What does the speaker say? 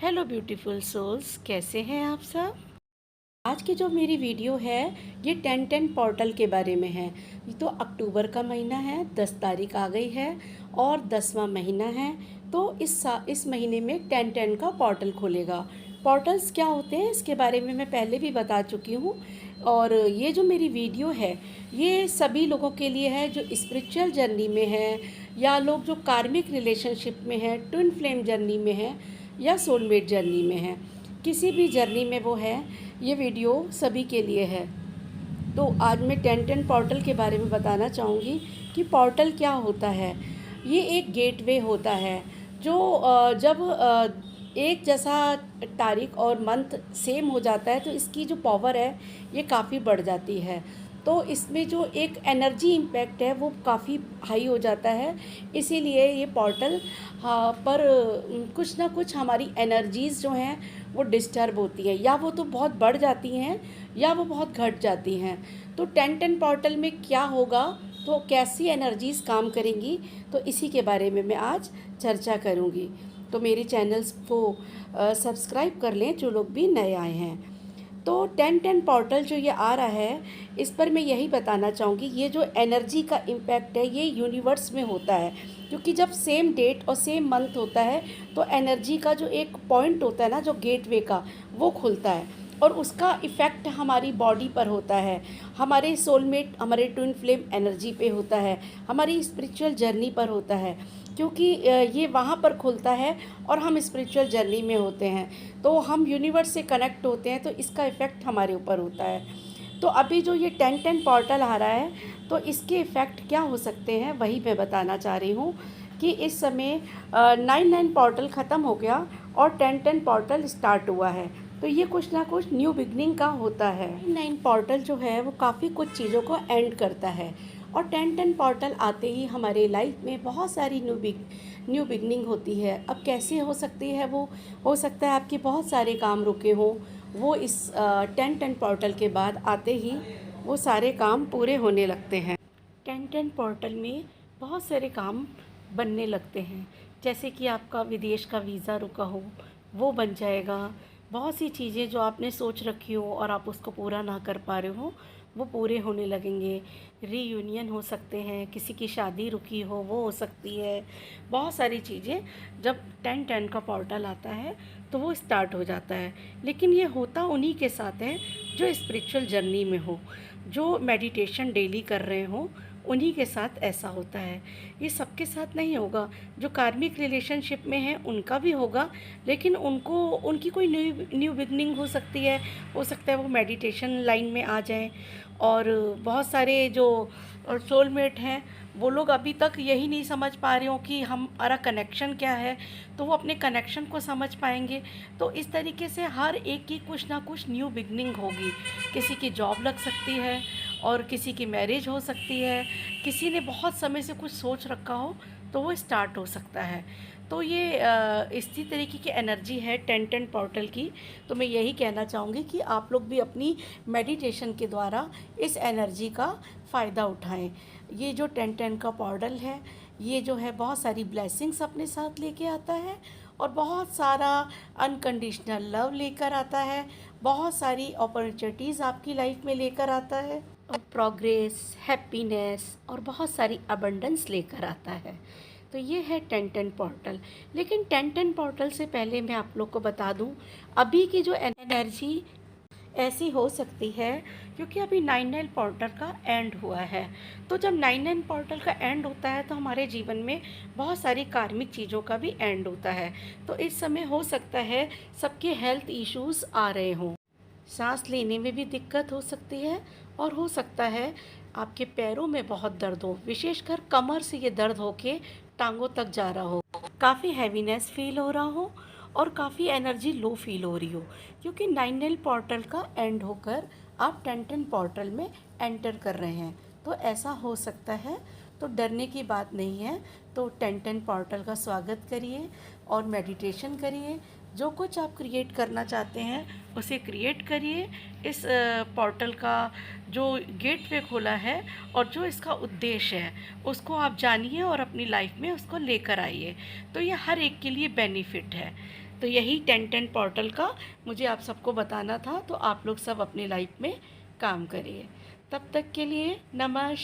Hello beautiful souls, कैसे हैं आप सब। आज की जो मेरी वीडियो है ये 10-10 पोर्टल के बारे में है। ये तो अक्टूबर का महीना है, 10 तारीख आ गई है और 10वां महीना है। तो इस महीने में 10-10 का पोर्टल खुलेगा। पोर्टल्स क्या होते हैं इसके बारे में मैं पहले भी बता चुकी हूँ। और ये जो मेरी वीडियो है ये सभी लोगों के लिए है जो स्पिरिचुअल जर्नी में है, या लोग जो कार्मिक रिलेशनशिप में है, ट्विन फ्लेम जर्नी में है, या सोलमेट जर्नी में है। किसी भी जर्नी में वो है, ये वीडियो सभी के लिए है। तो आज मैं 10-10 पोर्टल के बारे में बताना चाहूँगी कि पोर्टल क्या होता है। ये एक गेटवे होता है जो जब एक जैसा तारीख और मंथ सेम हो जाता है तो इसकी जो पावर है ये काफ़ी बढ़ जाती है। तो इसमें जो एक एनर्जी इम्पैक्ट है वो काफ़ी हाई हो जाता है। इसीलिए ये पोर्टल पर कुछ ना कुछ हमारी एनर्जीज़ जो हैं वो डिस्टर्ब होती हैं, या वो तो बहुत बढ़ जाती हैं या वो बहुत घट जाती हैं। तो 10-10 पोर्टल में क्या होगा, तो कैसी एनर्जीज़ काम करेंगी, तो इसी के बारे में मैं आज चर्चा करूँगी। तो मेरे चैनल्स को सब्सक्राइब कर लें जो लोग भी नए आए हैं। तो 10-10 पोर्टल जो ये आ रहा है इस पर मैं यही बताना चाहूँगी, ये जो एनर्जी का इम्पैक्ट है ये यूनिवर्स में होता है। क्योंकि जब सेम डेट और सेम मंथ होता है तो एनर्जी का जो एक पॉइंट होता है ना, जो गेटवे का, वो खुलता है और उसका इफ़ेक्ट हमारी बॉडी पर होता है, हमारे सोलमेट, हमारे ट्विन फ्लेम एनर्जी पे होता है, हमारी स्पिरिचुअल जर्नी पर होता है। क्योंकि ये वहाँ पर खुलता है और हम स्पिरिचुअल जर्नी में होते हैं तो हम यूनिवर्स से कनेक्ट होते हैं, तो इसका इफ़ेक्ट हमारे ऊपर होता है। तो अभी जो ये 10-10 पोर्टल आ रहा है तो इसके इफ़ेक्ट क्या हो सकते हैं वही मैं बताना चाह रही हूँ। कि इस समय 9-9 पोर्टल ख़त्म हो गया और 10-10 पोर्टल स्टार्ट हुआ है। तो ये कुछ ना कुछ न्यू बिगनिंग का होता है। 9 पोर्टल जो है वो काफ़ी कुछ चीज़ों को एंड करता है और 10-10 पोर्टल आते ही हमारे लाइफ में बहुत सारी न्यू बिगनिंग होती है। अब कैसे हो सकती है वो, हो सकता है आपके बहुत सारे काम रुके हों, वो इस 10-10 पोर्टल के बाद आते ही वो सारे काम पूरे होने लगते हैं। 10-10 पोर्टल में बहुत सारे काम बनने लगते हैं, जैसे कि आपका विदेश का वीज़ा रुका हो वो बन जाएगा। बहुत सी चीज़ें जो आपने सोच रखी हो और आप उसको पूरा ना कर पा रहे हो वो पूरे होने लगेंगे। रीयूनियन हो सकते हैं, किसी की शादी रुकी हो वो हो सकती है। बहुत सारी चीज़ें जब 10-10 का पोर्टल आता है तो वो स्टार्ट हो जाता है। लेकिन ये होता उन्हीं के साथ है जो स्पिरिचुअल जर्नी में हो, जो मेडिटेशन डेली कर रहे हो, उन्हीं के साथ ऐसा होता है। ये सबके साथ नहीं होगा। जो कार्मिक रिलेशनशिप में है उनका भी होगा, लेकिन उनकी कोई न्यू बिगनिंग हो सकती है। हो सकता है वो मेडिटेशन लाइन में आ जाएं। और बहुत सारे जो सोलमेट हैं वो लोग अभी तक यही नहीं समझ पा रहे हो कि हमारा कनेक्शन क्या है, तो वो अपने कनेक्शन को समझ पाएंगे। तो इस तरीके से हर एक की कुछ ना कुछ न्यू बिगनिंग होगी। किसी की जॉब लग सकती है और किसी की मैरिज हो सकती है। किसी ने बहुत समय से कुछ सोच रखा हो तो वो स्टार्ट हो सकता है। तो ये इसी तरीके की एनर्जी है 10-10 पोर्टल की। तो मैं यही कहना चाहूँगी कि आप लोग भी अपनी मेडिटेशन के द्वारा इस एनर्जी का फ़ायदा उठाएं। ये जो 10-10 का पोर्टल है ये जो है बहुत सारी ब्लेसिंग्स अपने साथ लेके आता है और बहुत सारा अनकंडीशनल लव लेकर आता है, बहुत सारी अपॉर्चुनिटीज़ आपकी लाइफ में लेकर आता है, और प्रोग्रेस, हैप्पीनेस और बहुत सारी अबंडेंस लेकर आता है। तो ये है 10-10 पोर्टल। लेकिन 10-10 पोर्टल से पहले मैं आप लोग को बता दूं, अभी की जो एनर्जी ऐसी हो सकती है क्योंकि अभी 9-9 पोर्टल का एंड हुआ है। तो जब 9-9 पोर्टल का एंड होता है तो हमारे जीवन में बहुत सारी कार्मिक चीज़ों का भी एंड होता है। तो इस समय हो सकता है सबके हेल्थ इश्यूज़ आ रहे हों, सांस लेने में भी दिक्कत हो सकती है, और हो सकता है आपके पैरों में बहुत दर्द हो, विशेषकर कमर से ये दर्द होके टांगों तक जा रहा हो, काफ़ी हैवीनेस फील हो रहा हो और काफ़ी एनर्जी लो फील हो रही हो। क्योंकि 9-9 पोर्टल का एंड होकर आप 10-10 पोर्टल में एंटर कर रहे हैं, तो ऐसा हो सकता है। तो डरने की बात नहीं है। तो 10-10 पोर्टल का स्वागत करिए और मेडिटेशन करिए। जो कुछ आप क्रिएट करना चाहते हैं उसे क्रिएट करिए। इस पोर्टल का जो गेटवे खोला है और जो इसका उद्देश्य है उसको आप जानिए और अपनी लाइफ में उसको लेकर आइए। तो ये हर एक के लिए बेनिफिट है। तो यही 10-10 पोर्टल का मुझे आप सबको बताना था, तो आप लोग सब अपनी लाइफ में काम करिए। तब तक के लिए नमस्कार।